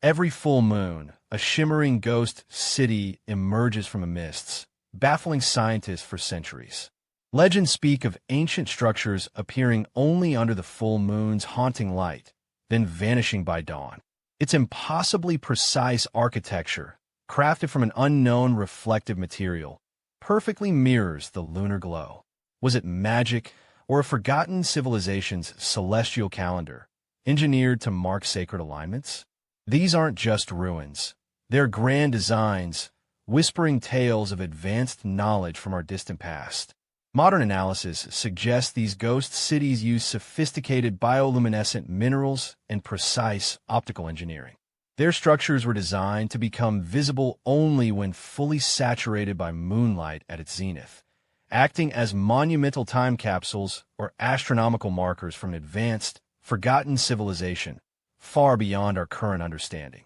Every full moon, a shimmering ghost city emerges from the mists, baffling scientists for centuries. Legends speak of ancient structures appearing only under the full moon's haunting light, then vanishing by dawn. Its impossibly precise architecture, crafted from an unknown reflective material, perfectly mirrors the lunar glow. Was it magic or a forgotten civilization's celestial calendar, engineered to mark sacred alignments? These aren't just ruins. They're grand designs, whispering tales of advanced knowledge from our distant past. Modern analysis suggests these ghost cities use sophisticated bioluminescent minerals and precise optical engineering. Their structures were designed to become visible only when fully saturated by moonlight at its zenith, acting as monumental time capsules or astronomical markers from an advanced, forgotten civilization far beyond our current understanding.